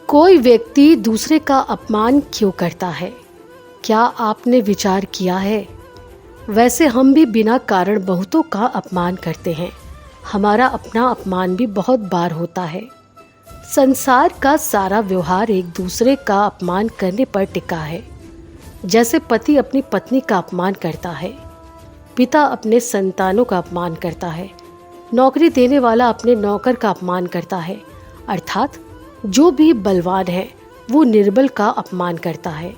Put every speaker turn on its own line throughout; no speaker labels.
कोई व्यक्ति दूसरे का अपमान क्यों करता है? क्या आपने विचार किया है? वैसे हम भी बिना कारण बहुतों का अपमान करते हैं। हमारा अपना अपमान भी बहुत बार होता है। संसार का सारा व्यवहार एक दूसरे का अपमान करने पर टिका है। जैसे पति अपनी पत्नी का अपमान करता है, पिता अपने संतानों का अपमान करता है, नौकरी देने वाला अपने नौकर का अपमान करता है, अर्थात जो भी बलवान है वो निर्बल का अपमान करता है।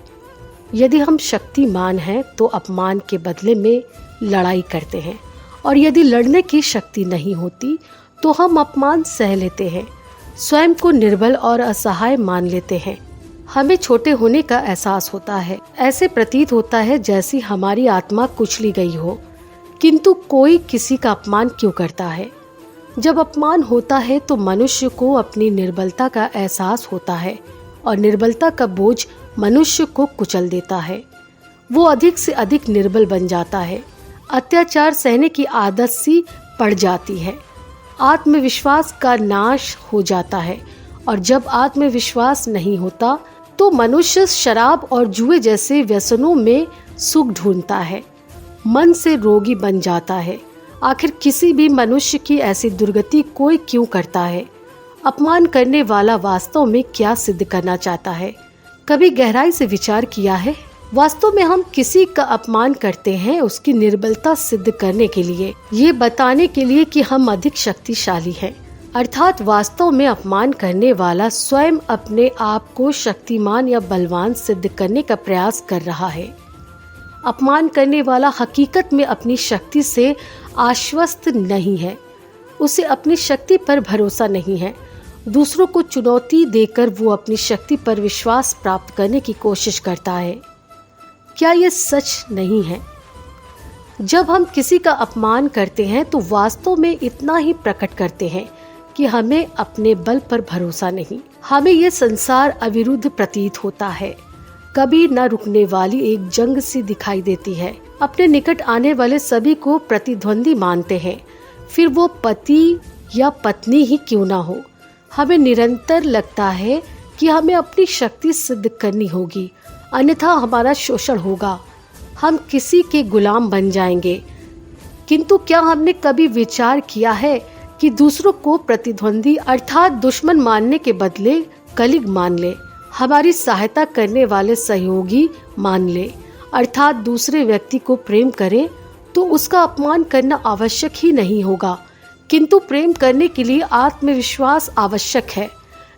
यदि हम शक्तिमान हैं तो अपमान के बदले में लड़ाई करते हैं, और यदि लड़ने की शक्ति नहीं होती तो हम अपमान सह लेते हैं, स्वयं को निर्बल और असहाय मान लेते हैं। हमें छोटे होने का एहसास होता है। ऐसे प्रतीत होता है जैसी हमारी आत्मा कुचली गई हो। किंतु कोई किसी का अपमान क्यों करता है? जब अपमान होता है तो मनुष्य को अपनी निर्बलता का एहसास होता है, और निर्बलता का बोझ मनुष्य को कुचल देता है। वो अधिक से अधिक निर्बल बन जाता है। अत्याचार सहने की आदत सी पड़ जाती है। आत्मविश्वास का नाश हो जाता है, और जब आत्मविश्वास नहीं होता तो मनुष्य शराब और जुए जैसे व्यसनों में सुख ढूंढता है, मन से रोगी बन जाता है। आखिर किसी भी मनुष्य की ऐसी दुर्गति कोई क्यों करता है? अपमान करने वाला वास्तव में क्या सिद्ध करना चाहता है? कभी गहराई से विचार किया है? वास्तव में हम किसी का अपमान करते हैं उसकी निर्बलता सिद्ध करने के लिए, ये बताने के लिए कि हम अधिक शक्तिशाली हैं। अर्थात वास्तव में अपमान करने वाला स्वयं अपने आप को शक्तिमान या बलवान सिद्ध करने का प्रयास कर रहा है। अपमान करने वाला हकीकत में अपनी शक्ति से आश्वस्त नहीं है। उसे अपनी शक्ति पर भरोसा नहीं है। दूसरों को चुनौती देकर वो अपनी शक्ति पर विश्वास प्राप्त करने की कोशिश करता है। क्या ये सच नहीं है? जब हम किसी का अपमान करते हैं तो वास्तव में इतना ही प्रकट करते हैं कि हमें अपने बल पर भरोसा नहीं। हमें ये संसार अविरुद्ध प्रतीत होता है, कभी न रुकने वाली एक जंग सी दिखाई देती है। अपने निकट आने वाले सभी को प्रतिद्वंदी मानते हैं, फिर वो पति या पत्नी ही क्यों ना हो। हमें निरंतर लगता है कि हमें अपनी शक्ति सिद्ध करनी होगी, अन्यथा हमारा शोषण होगा, हम किसी के गुलाम बन जाएंगे। किंतु क्या हमने कभी विचार किया है कि दूसरों को प्रतिद्वंदी अर्थात दुश्मन मानने के बदले कलीग मान ले, हमारी सहायता करने वाले सहयोगी मान ले, अर्थात दूसरे व्यक्ति को प्रेम करें तो उसका अपमान करना आवश्यक ही नहीं होगा। किंतु प्रेम करने के लिए आत्मविश्वास आवश्यक है।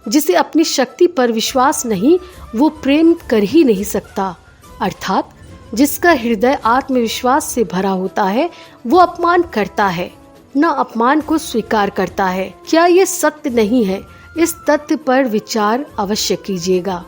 जिसे अपनी शक्ति पर विश्वास नहीं वो प्रेम कर ही नहीं सकता। अर्थात जिसका हृदय आत्मविश्वास से भरा होता है वो अपमान करता है, न अपमान को स्वीकार करता है। क्या ये सत्य नहीं है? इस तथ्य पर विचार अवश्य कीजिएगा।